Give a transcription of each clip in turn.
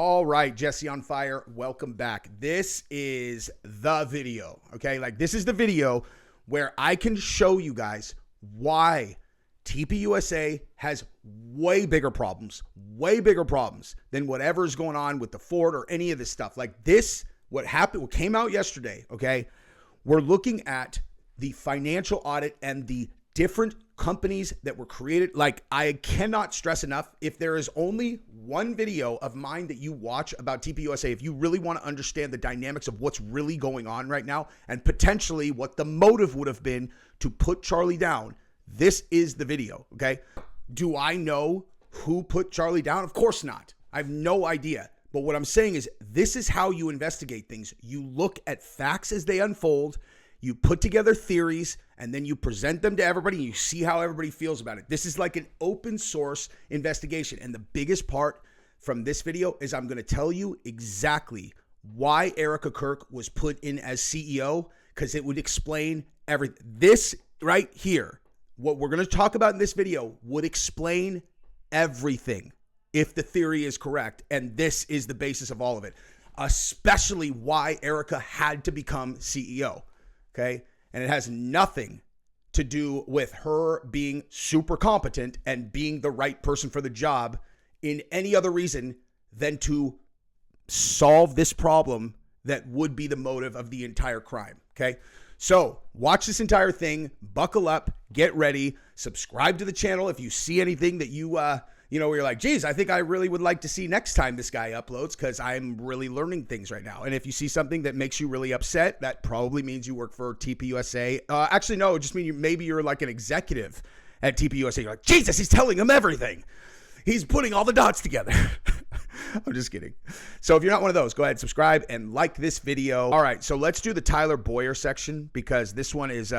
All right, Jesse on Fire, welcome back. This is the video, okay? Like, this is the video where I can show you guys why TPUSA has way bigger problems than whatever is going on with the Ford or any of this stuff. Like this, what came out yesterday, okay? We're looking at the financial audit and the different companies that were created. Like, I cannot stress enough, if there is only one video of mine that you watch about TPUSA, if you really want to understand the dynamics of what's really going on right now and potentially what the motive would have been to put Charlie down, this is the video, okay? Do I know who put Charlie down? Of course not. I have no idea. But what I'm saying is, this is how you investigate things. You look at facts as they unfold, you put together theories, and then you present them to everybody, and you see how everybody feels about it. This is like an open source investigation. And the biggest part from this video is I'm going to tell you exactly why Erika Kirk was put in as CEO, because it would explain everything. This right here, what we're going to talk about in this video, would explain everything if the theory is correct. And this is the basis of all of it, especially why Erika had to become CEO. Okay. And it has nothing to do with her being super competent and being the right person for the job in any other reason than to solve this problem that would be the motive of the entire crime. Okay. So watch this entire thing, buckle up, get ready, subscribe to the channel. If you see anything that you, where you're like, geez, I think I really would like to see next time this guy uploads, because I'm really learning things right now. And if you see something that makes you really upset, that probably means you work for TPUSA. Actually, no, it just means maybe you're like an executive at TPUSA. You're like, Jesus, he's telling him everything. He's putting all the dots together. I'm just kidding. So if you're not one of those, go ahead, subscribe and like this video. All right, so let's do the Tyler Bowyer section, because this one is...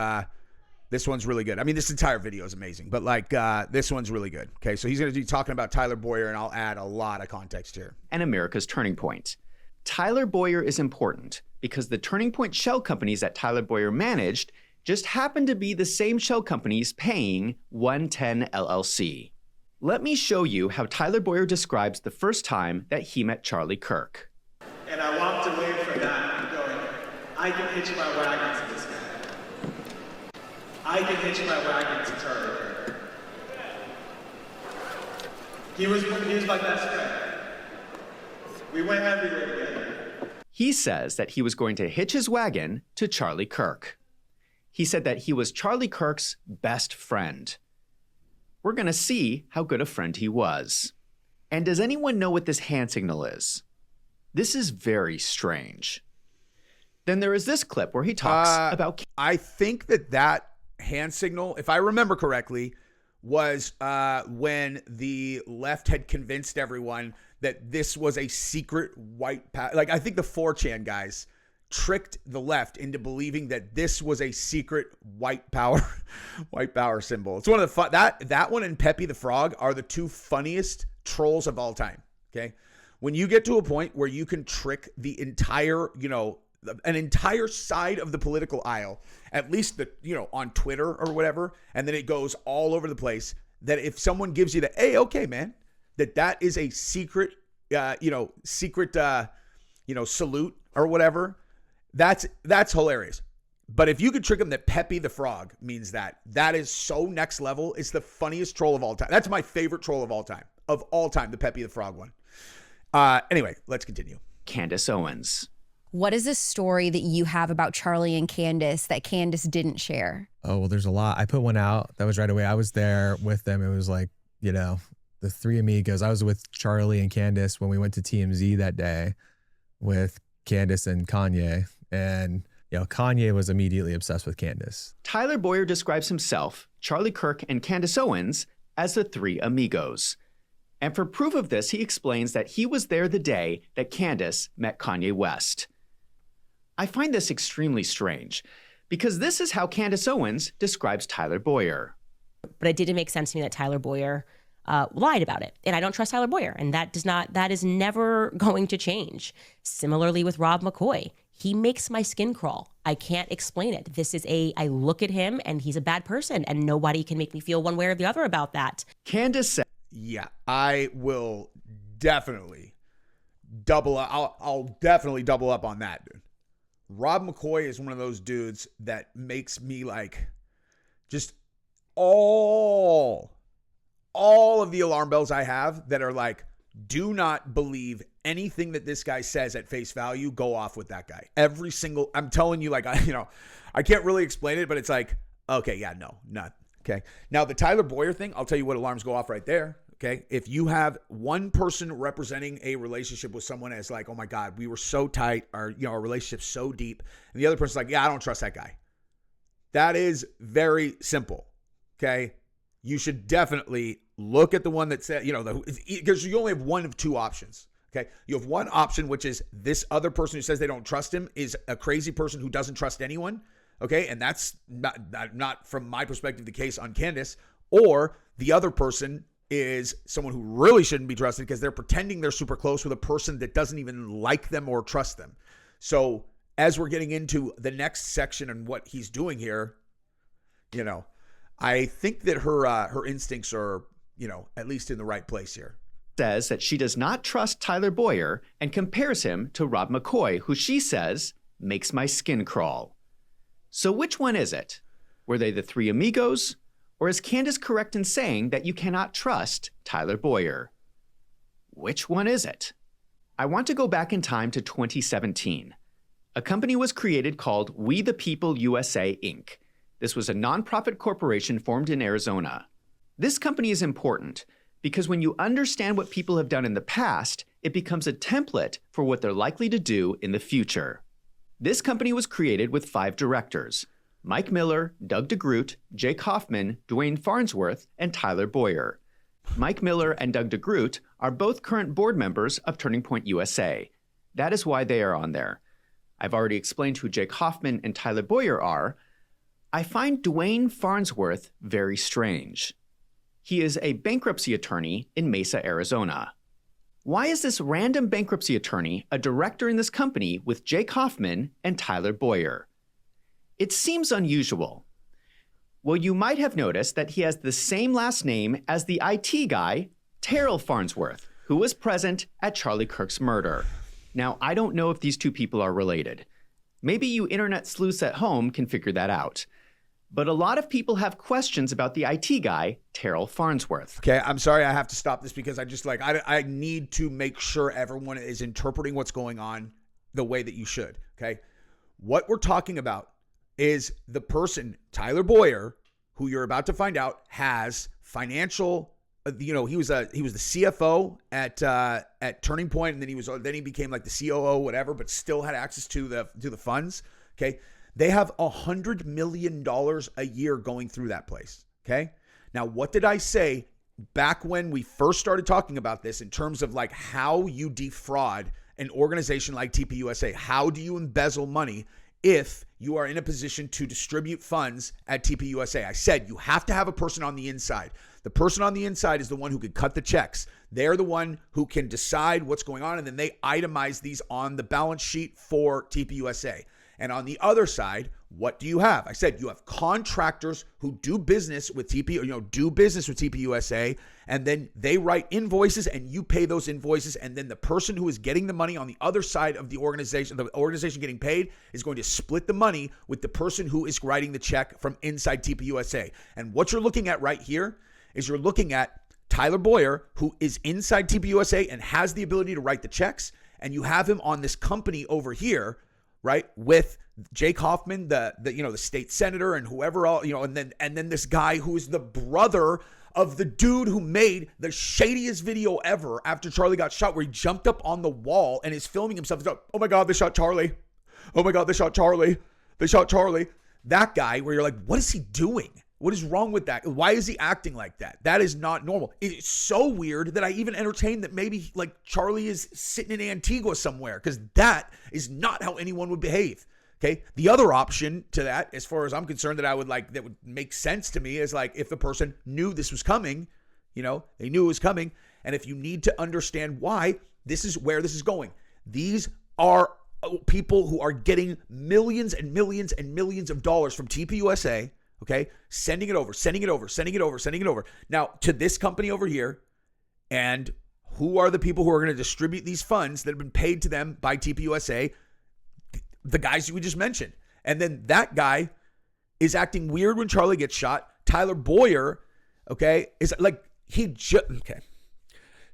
this one's really good. I mean, this entire video is amazing, but like this one's really good. Okay, so he's going to be talking about Tyler Bowyer, and I'll add a lot of context here. And America's turning point. Tyler Bowyer is important because the turning point shell companies that Tyler Bowyer managed just happened to be the same shell companies paying 110 LLC. Let me show you how Tyler Bowyer describes the first time that he met Charlie Kirk. And I walked away from that going, I can hitch my wagon to this guy. I can hitch my wagon to Charlie Kirk. He was my best friend. We went everywhere together. He says that he was going to hitch his wagon to Charlie Kirk. He said that he was Charlie Kirk's best friend. We're going to see how good a friend he was. And does anyone know what this hand signal is? This is very strange. Then there is this clip where he talks about... I think that hand signal, if I remember correctly, was when the left had convinced everyone that this was a secret white power. Like, I think the 4chan guys tricked the left into believing that this was a secret white power symbol. It's one of the that one and Pepe the Frog are the two funniest trolls of all time. Okay, when you get to a point where you can trick the entire, an entire side of the political aisle, at least on Twitter or whatever, and then it goes all over the place, that if someone gives you the, hey, okay, man, that is a secret, salute or whatever, that's hilarious. But if you could trick them that Pepe the Frog means that is so next level. It's the funniest troll of all time. That's my favorite troll of all time, the Pepe the Frog one. Anyway, let's continue. Candace Owens. What is this story that you have about Charlie and Candace that Candace didn't share? Oh, well, there's a lot. I put one out. That was right away. I was there with them. It was like, the three amigos. I was with Charlie and Candace when we went to TMZ that day with Candace and Kanye. And, Kanye was immediately obsessed with Candace. Tyler Bowyer describes himself, Charlie Kirk, and Candace Owens as the three amigos. And for proof of this, he explains that he was there the day that Candace met Kanye West. I find this extremely strange because this is how Candace Owens describes Tyler Bowyer. But it didn't make sense to me that Tyler Bowyer lied about it. And I don't trust Tyler Bowyer. And that is never going to change. Similarly with Rob McCoy. He makes my skin crawl. I can't explain it. I look at him and he's a bad person and nobody can make me feel one way or the other about that. Candace said, yeah, I will definitely I'll definitely double up on that, dude. Rob McCoy is one of those dudes that makes me like just all of the alarm bells I have that are like, do not believe anything that this guy says at face value. Go off with that guy. Every single, I'm telling you, like, I can't really explain it, but it's like, okay, yeah, no, not. Okay. Now the Tyler Bowyer thing, I'll tell you what alarms go off right there. Okay. If you have one person representing a relationship with someone as like, oh my God, we were so tight, our relationship's so deep. And the other person's like, yeah, I don't trust that guy. That is very simple. Okay. You should definitely look at the one that said, because you only have one of two options. Okay. You have one option, which is this other person who says they don't trust him is a crazy person who doesn't trust anyone. Okay. And that's not from my perspective, the case on Candace. Or the other person is someone who really shouldn't be trusted because they're pretending they're super close with a person that doesn't even like them or trust them. So as we're getting into the next section and what he's doing here, I think that her instincts are, at least in the right place here. Says that she does not trust Tyler Bowyer and compares him to Rob McCoy, who she says makes my skin crawl. So which one is it? Were they the three amigos? Or is Candace correct in saying that you cannot trust Tyler Bowyer? Which one is it? I want to go back in time to 2017. A company was created called We the People USA, Inc. This was a nonprofit corporation formed in Arizona. This company is important because when you understand what people have done in the past, it becomes a template for what they're likely to do in the future. This company was created with 5 directors: Mike Miller, Doug DeGroot, Jake Hoffman, Dwayne Farnsworth, and Tyler Bowyer. Mike Miller and Doug DeGroot are both current board members of Turning Point USA. That is why they are on there. I've already explained who Jake Hoffman and Tyler Bowyer are. I find Dwayne Farnsworth very strange. He is a bankruptcy attorney in Mesa, Arizona. Why is this random bankruptcy attorney a director in this company with Jake Hoffman and Tyler Bowyer? It seems unusual. Well, you might have noticed that he has the same last name as the IT guy, Terrell Farnsworth, who was present at Charlie Kirk's murder. Now, I don't know if these two people are related. Maybe you internet sleuths at home can figure that out. But a lot of people have questions about the IT guy, Terrell Farnsworth. Okay, I'm sorry I have to stop this because I need to make sure everyone is interpreting what's going on the way that you should, okay? What we're talking about is the person, Tyler Bowyer, who you're about to find out has financial, he was the CFO at Turning Point, and then he became like the COO, whatever, but still had access to the funds. Okay, they have $100 million a year going through that place. Okay, now what did I say back when we first started talking about this in terms of like how you defraud an organization like TPUSA? How do you embezzle money if you are in a position to distribute funds at TPUSA? I said you have to have a person on the inside. The person on the inside is the one who can cut the checks. They're the one who can decide what's going on, and then they itemize these on the balance sheet for TPUSA. And on the other side, what do you have? I said you have contractors who do business with TPUSA, and then they write invoices and you pay those invoices, and then the person who is getting the money on the other side of the organization getting paid, is going to split the money with the person who is writing the check from inside TPUSA. And what you're looking at right here is you're looking at Tyler Bowyer, who is inside TPUSA and has the ability to write the checks, and you have him on this company over here, right, with Jake Hoffman, the state senator, and whoever else, and then this guy who is the brother of the dude who made the shadiest video ever after Charlie got shot, where he jumped up on the wall and is filming himself. He's like, oh my God, they shot Charlie. Oh my God, they shot Charlie. They shot Charlie. That guy where you're like, what is he doing? What is wrong with that? Why is he acting like that? That is not normal. It's so weird that I even entertained that maybe like Charlie is sitting in Antigua somewhere, because that is not how anyone would behave. Okay. The other option to that, as far as I'm concerned, that would make sense to me, is like if the person knew this was coming, they knew it was coming. And if you need to understand why, this is where this is going. These are people who are getting millions and millions and millions of dollars from TPUSA. Okay, sending it over. Now to this company over here, and who are the people who are going to distribute these funds that have been paid to them by TPUSA? The guys we just mentioned. And then that guy is acting weird when Charlie gets shot. Tyler Bowyer, okay, is like, okay.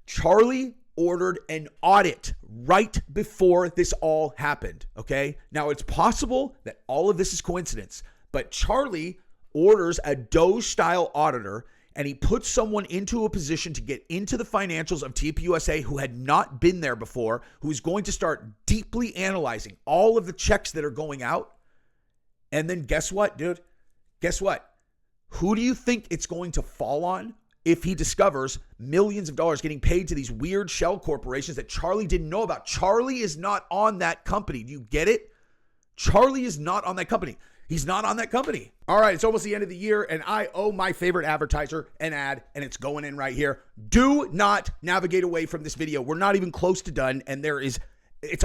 Charlie ordered an audit right before this all happened, okay? Now, it's possible that all of this is coincidence, but Charlie orders a Doe-style auditor, and he puts someone into a position to get into the financials of TPUSA who had not been there before, who's going to start deeply analyzing all of the checks that are going out. And then guess what, dude? Guess what? Who do you think it's going to fall on if he discovers millions of dollars getting paid to these weird shell corporations that Charlie didn't know about? Charlie is not on that company. Do you get it? Charlie is not on that company. He's not on that company. All right, it's almost the end of the year, and I owe my favorite advertiser an ad, and it's going in right here. Do not navigate away from this video. We're not even close to done, and it's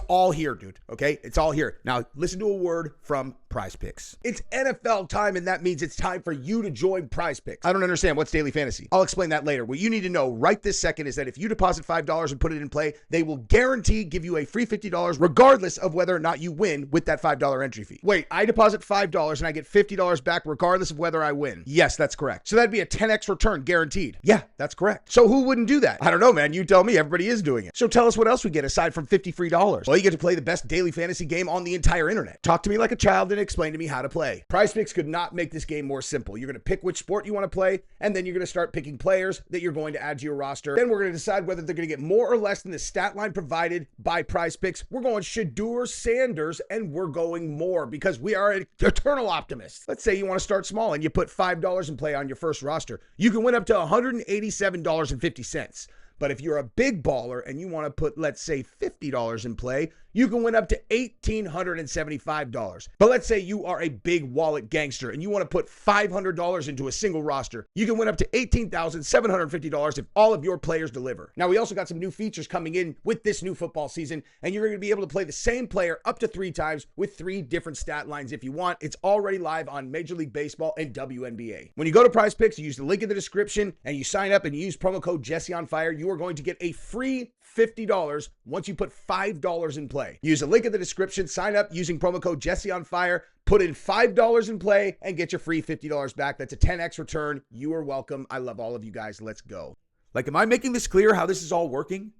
all here, dude, okay? It's all here. Now, listen to a word from Prize Picks. It's NFL time, and that means it's time for you to join Prize Picks. I don't understand. What's daily fantasy? I'll explain that later. What you need to know right this second is that if you deposit $5 and put it in play, they will guarantee give you a free $50 regardless of whether or not you win with that $5 entry fee. Wait, I deposit $5 and I get $50 back regardless of whether I win. Yes, that's correct. So that'd be a 10x return guaranteed. Yeah, that's correct. So who wouldn't do that? I don't know, man. You tell me. Everybody is doing it. So tell us what else we get aside from $50 free. Well, you get to play the best daily fantasy game on the entire internet. Talk to me like a child and explain to me how to play. Prize Picks could not make this game more simple. You're going to pick which sport you want to play, and then you're going to start picking players that you're going to add to your roster. Then we're going to decide whether they're going to get more or less than the stat line provided by Prize Picks. We're going Shedeur Sanders, and we're going more because we are eternal optimists. Let's say you want to start small and you put $5 in play on your first roster. You can win up to $187.50. But if you're a big baller and you want to put, let's say, $50 in play, you can win up to $1,875. But let's say you are a big wallet gangster and you want to put $500 into a single roster. You can win up to $18,750 if all of your players deliver. Now, we also got some new features coming in with this new football season, and you're going to be able to play the same player up to 3 times with 3 different stat lines if you want. It's already live on Major League Baseball and WNBA. When you go to Prize Picks, you use the link in the description and you sign up and you use promo code JesseOnFire, you are going to get a free $50 once you put $5 in play. Use the link in the description, sign up using promo code JesseOnFire, put in $5 in play, and get your free $50 back. That's a 10x return. You are welcome. I love all of you guys. Let's go. Like, am I making this clear how this is all working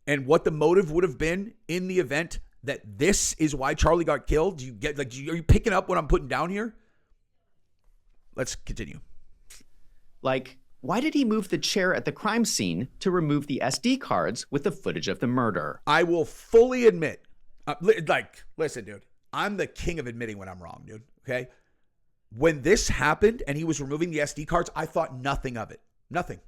and what the motive would have been in the event that this is why Charlie got killed? Do you get, like, are you picking up what I'm putting down here? Let's continue. Like, why did he move the chair at the crime scene to remove the SD cards with the footage of the murder? I will fully admit, listen, dude, I'm the king of admitting when I'm wrong, dude, okay? When this happened and he was removing the SD cards, I thought nothing of it. Nothing.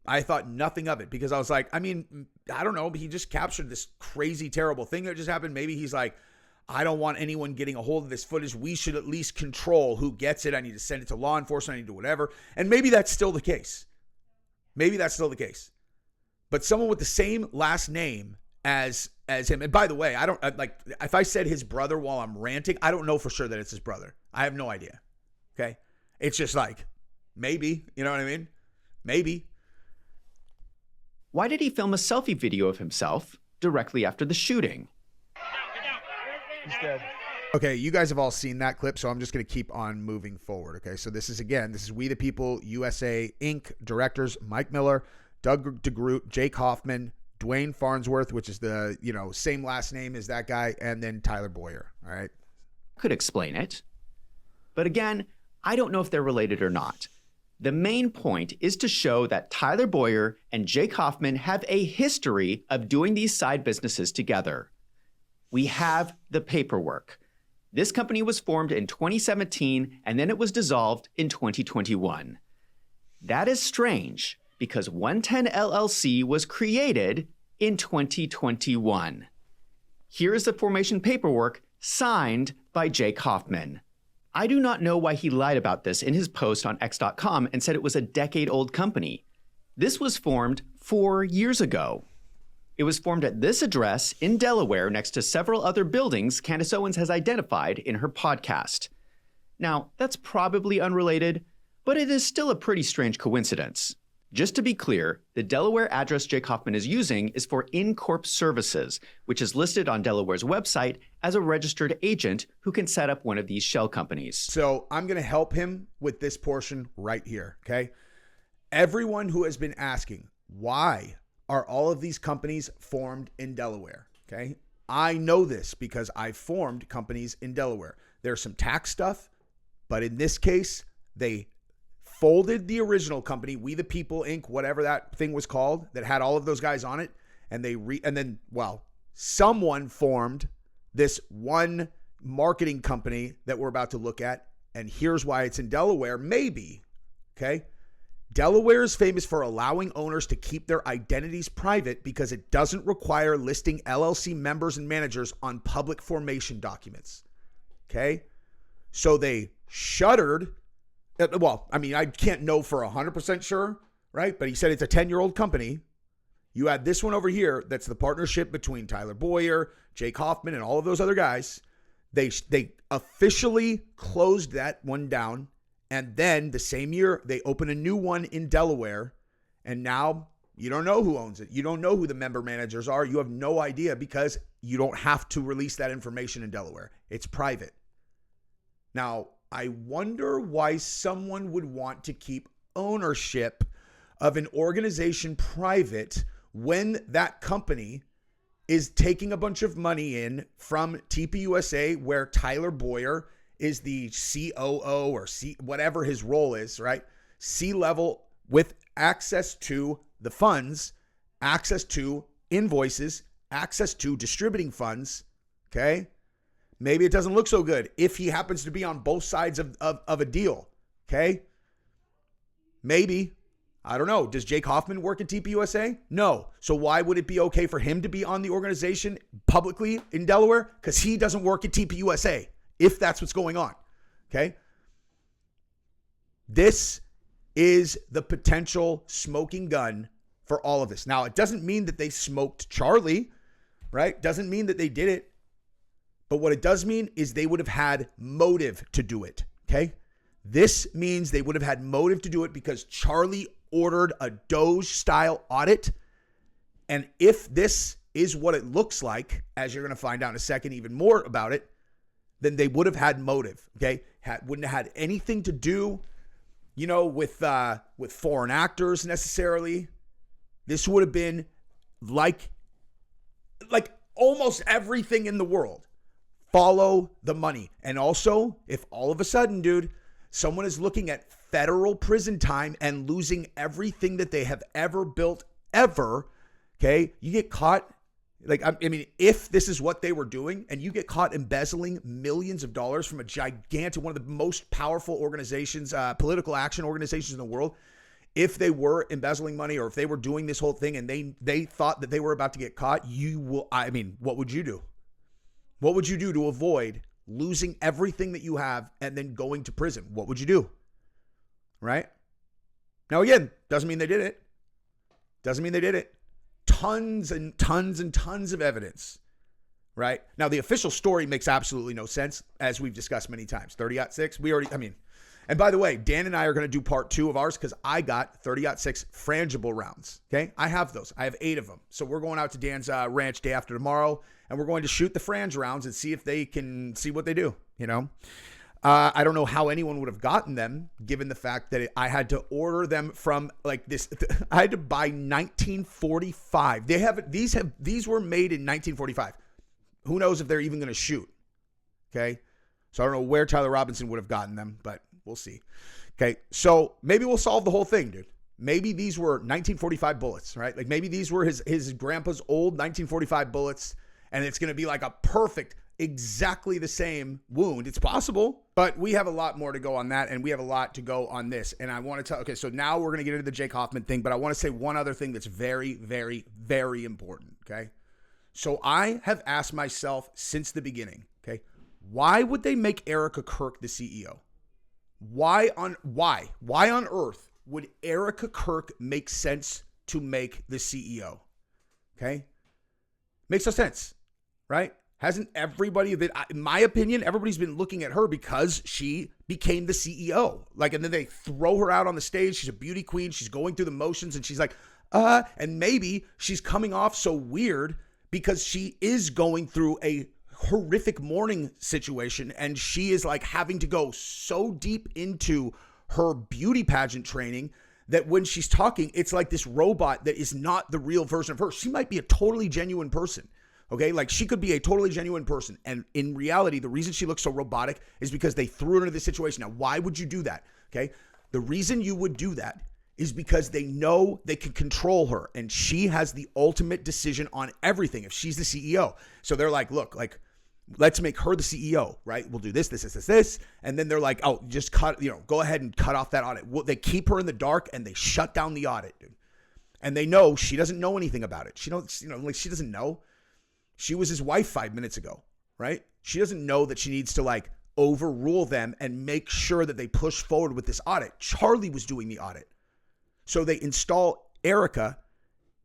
I thought nothing of it because I was like, I mean, I don't know, but he just captured this crazy, terrible thing that just happened. Maybe he's like, I don't want anyone getting a hold of this footage. We should at least control who gets it. I need to send it to law enforcement. I need to do whatever. And maybe that's still the case. Maybe that's still the case. But someone with the same last name as him. And by the way, I don't like if I said his brother while I'm ranting, I don't know for sure that it's his brother. I have no idea. Okay? It's just like maybe, you know what I mean? Maybe. Why did he film a selfie video of himself directly after the shooting? He's dead. Okay, you guys have all seen that clip, so I'm just going to keep on moving forward. Okay, so this is We the People USA Inc. directors Mike Miller, Doug DeGroot, Jake Hoffman, Dwayne Farnsworth, which is the same last name as that guy, and then Tyler Bowyer. All right, could explain it, but again, I don't know if they're related or not. The main point is to show that Tyler Bowyer and Jake Hoffman have a history of doing these side businesses together. We have the paperwork. This company was formed in 2017, and then it was dissolved in 2021. That is strange because 110 LLC was created in 2021. Here is the formation paperwork signed by Jake Hoffman. I do not know why he lied about this in his post on X.com and said it was a decade-old company. This was formed 4 years ago. It was formed at this address in Delaware next to several other buildings Candace Owens has identified in her podcast. Now, that's probably unrelated, but it is still a pretty strange coincidence. Just to be clear, the Delaware address Jake Hoffman is using is for InCorp Services, which is listed on Delaware's website as a registered agent who can set up one of these shell companies. So I'm going to help him with this portion right here, okay? Everyone who has been asking, why are all of these companies formed in Delaware, okay? I know this because I formed companies in Delaware. There's some tax stuff, but in this case, they folded the original company, We the People Inc., whatever that thing was called, that had all of those guys on it, and then someone formed this one marketing company that we're about to look at, and here's why it's in Delaware, maybe, okay? Delaware is famous for allowing owners to keep their identities private because it doesn't require listing LLC members and managers on public formation documents, okay? So they shuttered. Well, I mean, I can't know for 100% sure, right? But he said it's a 10-year-old company. You add this one over here, that's the partnership between Tyler Bowyer, Jake Hoffman, and all of those other guys. They officially closed that one down. And then the same year, they open a new one in Delaware. And now you don't know who owns it. You don't know who the member managers are. You have no idea because you don't have to release that information in Delaware. It's private. Now, I wonder why someone would want to keep ownership of an organization private when that company is taking a bunch of money in from TPUSA, where Tyler Bowyer is the COO or whatever his role is, right? C-level with access to the funds, access to invoices, access to distributing funds, okay? Maybe it doesn't look so good if he happens to be on both sides of a deal, okay? Maybe. I don't know. Does Jake Hoffman work at TPUSA? No. So why would it be okay for him to be on the organization publicly in Delaware? Because he doesn't work at TPUSA, if that's what's going on, okay? This is the potential smoking gun for all of this. Now, it doesn't mean that they smoked Charlie, right? Doesn't mean that they did it. But what it does mean is they would have had motive to do it, okay? This means they would have had motive to do it because Charlie ordered a Doge-style audit. And if this is what it looks like, as you're going to find out in a second even more about it, then they would have had motive, okay? Wouldn't have had anything to do, with foreign actors necessarily. This would have been like almost everything in the world. Follow the money. And also, if all of a sudden, dude, someone is looking at federal prison time and losing everything that they have ever built, ever, okay, you get caught. If this is what they were doing and you get caught embezzling millions of dollars from a gigantic, one of the most powerful organizations, political action organizations in the world, if they were embezzling money or if they were doing this whole thing and they thought that they were about to get caught, what would you do? What would you do to avoid losing everything that you have and then going to prison? What would you do? Right? Now, again, doesn't mean they did it. Doesn't mean they did it. Tons and tons and tons of evidence. Right? Now, the official story makes absolutely no sense, as we've discussed many times. 30-06, and by the way, Dan and I are going to do part 2 of ours because I got 30-06 frangible rounds. Okay? I have those. I have 8 of them. So we're going out to Dan's ranch day after tomorrow, and we're going to shoot the frange rounds and see if they can see what they do, I don't know how anyone would have gotten them, given the fact that I had to order them from this. I had to buy 1945. These were made in 1945. Who knows if they're even going to shoot? Okay. So I don't know where Tyler Robinson would have gotten them, but we'll see. Okay. So maybe we'll solve the whole thing, dude. Maybe these were 1945 bullets, right? Maybe these were his grandpa's old 1945 bullets, and it's going to be like a perfect, exactly the same wound. It's possible, but we have a lot more to go on that, and we have a lot to go on this. And I want to tell, okay, so now we're going to get into the Jake Hoffman thing, but I want to say one other thing that's very, very, very important, okay? So I have asked myself since the beginning, okay, why would they make Erika Kirk the CEO? Why on earth would Erika Kirk make sense to make the CEO? Okay? Makes no sense, right? Hasn't everybody been, in my opinion, everybody's been looking at her because she became the CEO. Like, and then they throw her out on the stage. She's a beauty queen. She's going through the motions and she's like, and maybe she's coming off so weird because she is going through a horrific mourning situation and she is like having to go so deep into her beauty pageant training that when she's talking, it's like this robot that is not the real version of her. She might be a totally genuine person. Okay, like she could be a totally genuine person. And in reality, the reason she looks so robotic is because they threw her into this situation. Now, why would you do that? Okay, the reason you would do that is because they know they can control her and she has the ultimate decision on everything if she's the CEO. So they're like, look, like, let's make her the CEO, right? We'll do this. And then they're like, oh, just cut, go ahead and cut off that audit. Well, they keep her in the dark and they shut down the audit, dude. And they know she doesn't know anything about it. She knows, like she doesn't know. She was his wife 5 minutes ago, right? She doesn't know that she needs to like overrule them and make sure that they push forward with this audit. Charlie was doing the audit. So they install Erika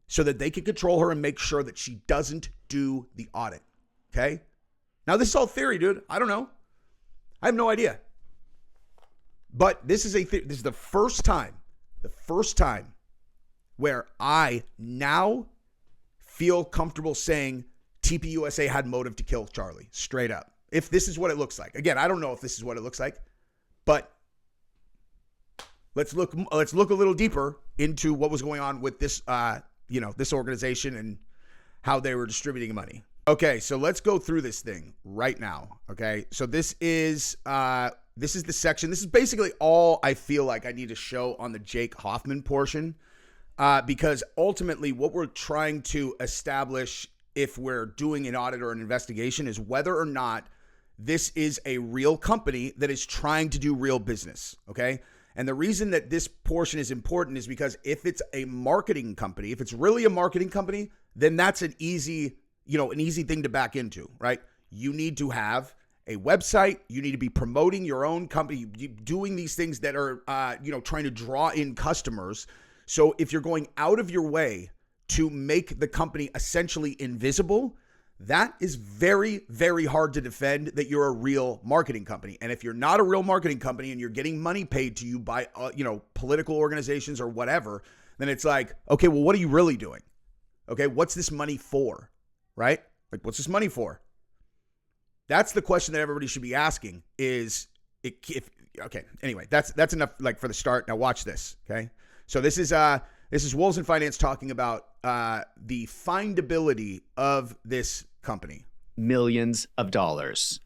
so that they can control her and make sure that she doesn't do the audit. Okay? Now this is all theory, dude. I don't know. I have no idea. But this is this is the first time where I now feel comfortable saying TPUSA had motive to kill Charlie, straight up. If this is what it looks like. Again, I don't know if this is what it looks like, but let's look a little deeper into what was going on with this this organization and how they were distributing money. Okay, so let's go through this thing right now. Okay, so this is the section. This is basically all I feel like I need to show on the Jake Hoffman portion, because ultimately what we're trying to establish if we're doing an audit or an investigation is whether or not this is a real company that is trying to do real business. Okay, and the reason that this portion is important is because if it's a marketing company, if it's really a marketing company, then that's an easy thing to back into, right? You need to have a website. You need to be promoting your own company, doing these things that are, trying to draw in customers. So if you're going out of your way to make the company essentially invisible, that is very, very hard to defend that you're a real marketing company. And if you're not a real marketing company and you're getting money paid to you by, political organizations or whatever, then it's like, okay, well, what are you really doing? Okay, what's this money for? Right? Like, what's this money for? That's the question that everybody should be asking anyway, that's enough like for the start. Now watch this. Okay. So this is Wolves in Finance talking about the findability of this company. Millions of dollars.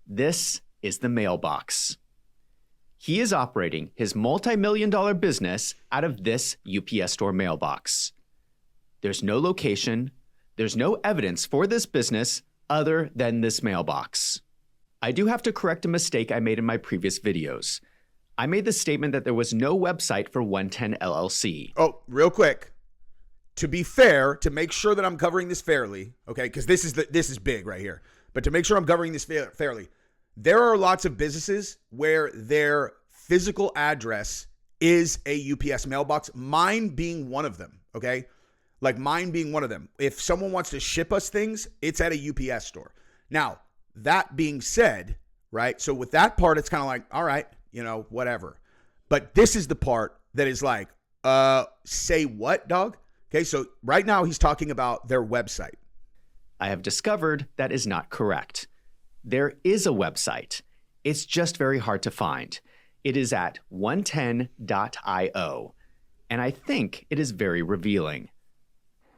This is the mailbox. He is operating his multi-million-dollar business out of this UPS store mailbox. There's no location. There's no evidence for this business other than this mailbox. I do have to correct a mistake I made in my previous videos. I made the statement that there was no website for 110 LLC. Oh, real quick. To be fair, to make sure that I'm covering this fairly, okay, because this is big right here. But to make sure I'm covering this fairly, there are lots of businesses where their physical address is a UPS mailbox, mine being one of them, okay? Like mine being one of them. If someone wants to ship us things, it's at a UPS store. Now, that being said, right? So with that part, it's kind of like, all right, whatever. But this is the part that is like, say what, dog? Okay, so right now he's talking about their website. I have discovered that is not correct. There is a website. It's just very hard to find. It is at 110.io, and I think it is very revealing.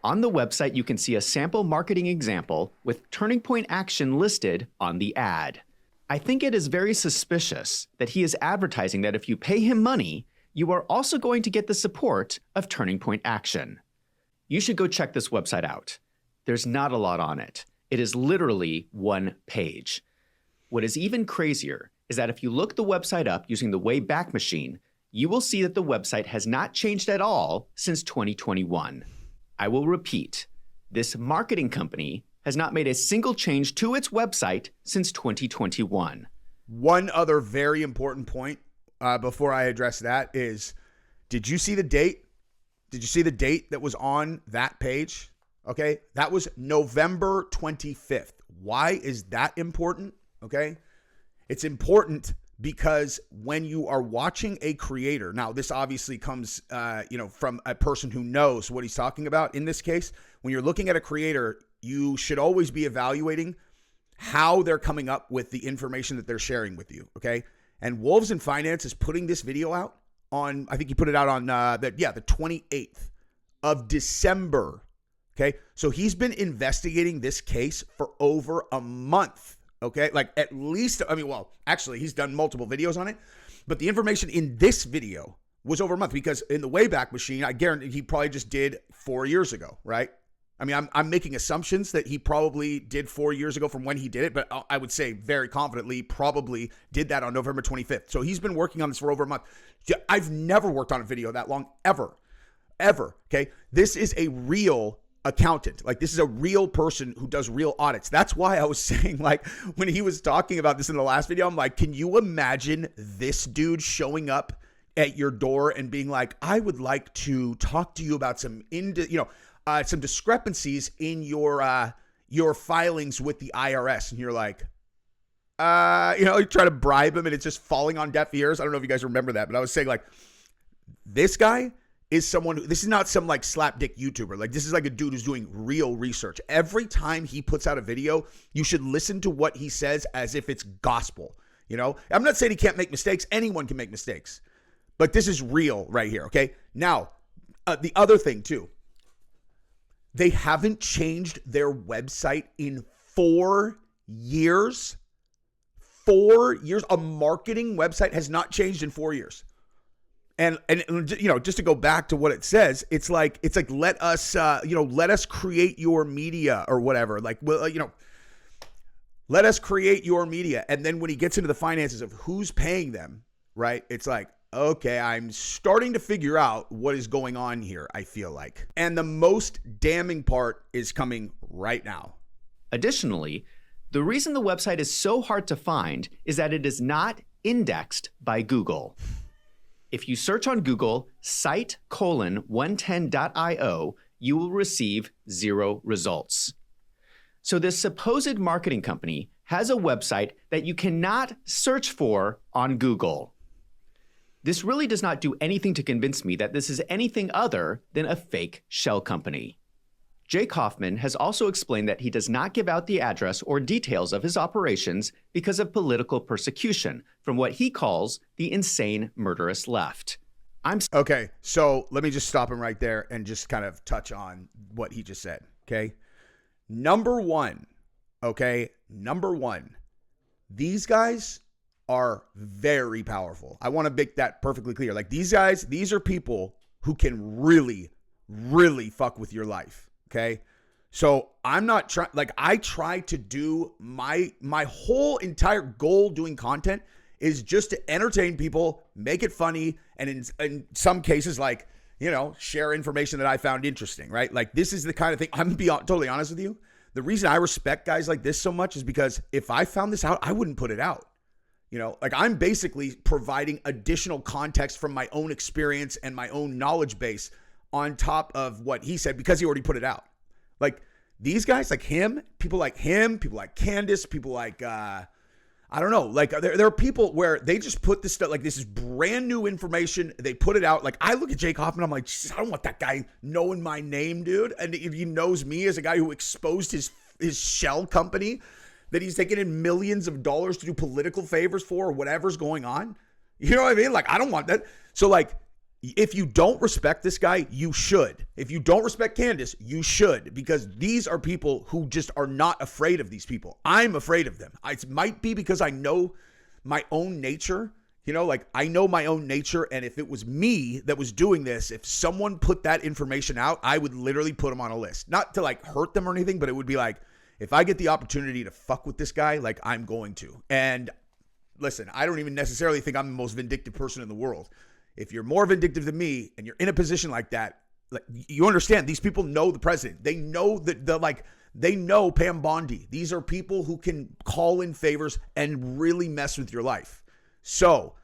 On the website, you can see a sample marketing example with Turning Point Action listed on the ad. I think it is very suspicious that he is advertising that if you pay him money, you are also going to get the support of Turning Point Action. You should go check this website out. There's not a lot on it. It is literally one page. What is even crazier is that if you look the website up using the Wayback Machine, you will see that the website has not changed at all since 2021. I will repeat, this marketing company has not made a single change to its website since 2021. One other very important point before I address that is, did you see the date? Did you see the date that was on that page? Okay, that was November 25th. Why is that important? Okay. It's important because when you are watching a creator, now this obviously comes, from a person who knows what he's talking about. In this case, when you're looking at a creator, you should always be evaluating how they're coming up with the information that they're sharing with you. Okay. And Wolves in Finance is putting this video out on, I think he put it out on the 28th of December. Okay. So he's been investigating this case for over a month. Okay. Like at least, actually he's done multiple videos on it, but the information in this video was over a month, because in the Wayback Machine, I guarantee he probably just did 4 years ago. Right. I mean, I'm making assumptions that he probably did 4 years ago from when he did it, but I would say very confidently probably did that on November 25th. So he's been working on this for over a month. I've never worked on a video that long, ever. Okay. This is a real accountant. Like, this is a real person who does real audits. That's why I was saying, like, when he was talking about this in the last video, I'm like, can you imagine this dude showing up at your door and being like, I would like to talk to you about some discrepancies in your filings with the IRS. And you're like, you try to bribe him and it's just falling on deaf ears. I don't know if you guys remember that, but I was saying, like, this guy is someone who, this is not some like slapdick YouTuber. Like, this is like a dude who's doing real research. Every time he puts out a video, you should listen to what he says as if it's gospel. I'm not saying he can't make mistakes. Anyone can make mistakes, but this is real right here. Okay. Now, the other thing too, they haven't changed their website in 4 years. 4 years. A marketing website has not changed in 4 years. And just to go back to what it says, it's like let us create your media or whatever. Like, let us create your media. And then when he gets into the finances of who's paying them, right? It's like, okay, I'm starting to figure out what is going on here, I feel like. And the most damning part is coming right now. Additionally, the reason the website is so hard to find is that it is not indexed by Google. If you search on Google site:110.io, you will receive 0 results. So this supposed marketing company has a website that you cannot search for on Google. This really does not do anything to convince me that this is anything other than a fake shell company. Jake Hoffman has also explained that he does not give out the address or details of his operations because of political persecution from what he calls the insane, murderous left. Okay, so let me just stop him right there and just kind of touch on what he just said, okay? Number one, these guys are very powerful. I want to make that perfectly clear. Like, these are people who can really, really fuck with your life. Okay. So I'm not trying, like, I try to do my whole entire goal doing content is just to entertain people, make it funny. And in some cases, like, share information that I found interesting, right? Like, this is the kind of thing, I'm going to be totally honest with you. The reason I respect guys like this so much is because if I found this out, I wouldn't put it out. Like, I'm basically providing additional context from my own experience and my own knowledge base on top of what he said, because he already put it out. Like, these guys, like people like Candace, people like, I don't know, like there are people where they just put this stuff, like, this is brand new information. They put it out. Like, I look at Jake Hoffman, I'm like, I don't want that guy knowing my name, dude. And if he knows me as a guy who exposed his shell company that he's taking in millions of dollars to do political favors for, or whatever's going on. You know what I mean? Like, I don't want that. So, like, if you don't respect this guy, you should. If you don't respect Candace, you should, because these are people who just are not afraid of these people. I'm afraid of them. It might be because I know my own nature, like, I know my own nature. And if it was me that was doing this, if someone put that information out, I would literally put them on a list, not to like hurt them or anything, but it would be like, if I get the opportunity to fuck with this guy, like, I'm going to. And listen, I don't even necessarily think I'm the most vindictive person in the world. If you're more vindictive than me and you're in a position like that, like, you understand, these people know the president. They know they know Pam Bondi. These are people who can call in favors and really mess with your life. So,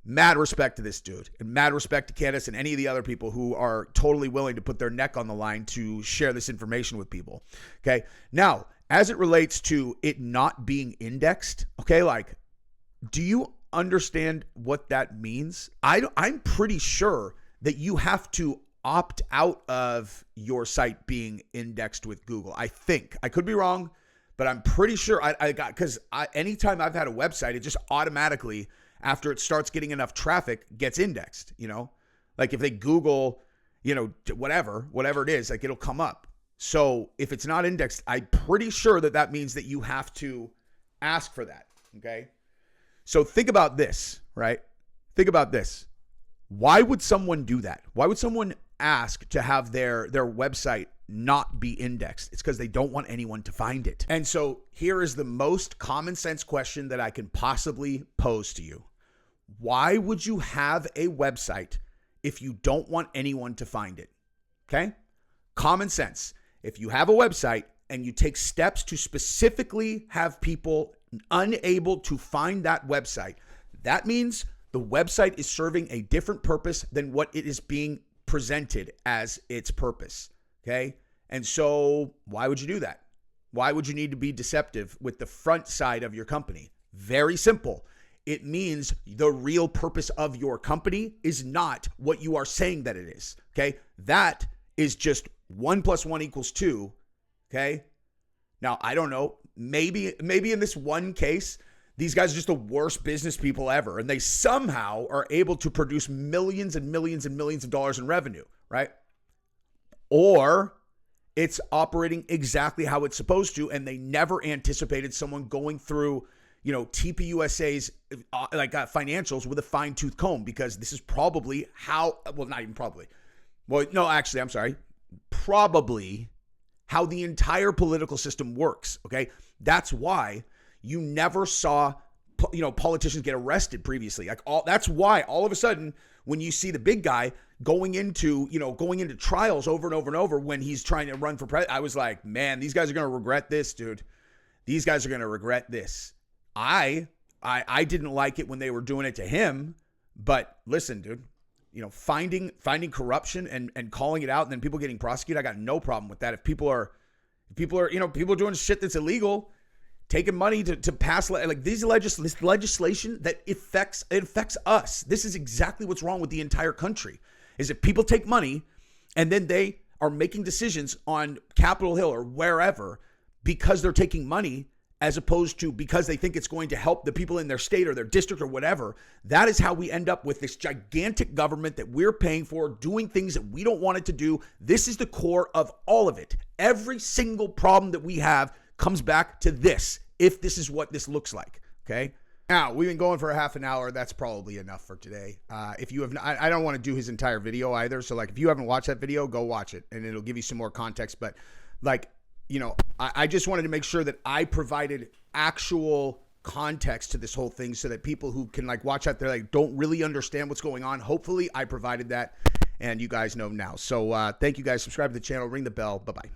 mad respect to this dude, and mad respect to Candace and any of the other people who are totally willing to put their neck on the line to share this information with people. Okay. Now, as it relates to it not being indexed, okay, like, do you understand what that means? I'm pretty sure that you have to opt out of your site being indexed with Google. I think. I could be wrong, but I'm pretty sure I got, because anytime I've had a website, it just automatically, after it starts getting enough traffic, gets indexed, you know? Like if they Google, you know, whatever it is, like it'll come up. So if it's not indexed, I'm pretty sure that that means that you have to ask for that, okay? So think about this, right? Think about this. Why would someone do that? Why would someone ask to have their website not be indexed? It's because they don't want anyone to find it. And so here is the most common sense question that I can possibly pose to you. Why would you have a website if you don't want anyone to find it? Okay? Common sense. If you have a website and you take steps to specifically have people unable to find that website, that means the website is serving a different purpose than what it is being presented as its purpose. Okay? And so why would you do that? Why would you need to be deceptive with the front side of your company? Very simple. It means the real purpose of your company is not what you are saying that it is. Okay? That is just 1 + 1 = 2. Okay? Now, I don't know. Maybe in this one case, these guys are just the worst business people ever, and they somehow are able to produce millions and millions and millions of dollars in revenue, right? Or it's operating exactly how it's supposed to, and they never anticipated someone going through, you know, TPUSA's financials with a fine-tooth comb, because this is probably how, well, not even probably. Well, no, actually, I'm sorry. Probably how the entire political system works, okay? That's why you never saw, you know, politicians get arrested previously. That's why all of a sudden when you see the big guy going into trials over and over and over when he's trying to run for president, I was like, man, these guys are going to regret this, dude. These guys are going to regret this. I didn't like it when they were doing it to him, but listen, dude, you know, finding corruption and calling it out and then people getting prosecuted, I got no problem with that. If people are doing shit that's illegal, taking money to pass like this legislation that affects us. This is exactly what's wrong with the entire country. Is if people take money and then they are making decisions on Capitol Hill or wherever because they're taking money, as opposed to because they think it's going to help the people in their state or their district or whatever. That is how we end up with this gigantic government that we're paying for, doing things that we don't want it to do. This is the core of all of it. Every single problem that we have comes back to this, if this is what this looks like, okay? Now, we've been going for a half an hour. That's probably enough for today. If you have, I don't want to do his entire video either. So like, if you haven't watched that video, go watch it and it'll give you some more context. But like, you know, I just wanted to make sure that I provided actual context to this whole thing so that people who can like watch that, they're like, don't really understand what's going on. Hopefully I provided that and you guys know now. So thank you guys. Subscribe to the channel, ring the bell. Bye-bye.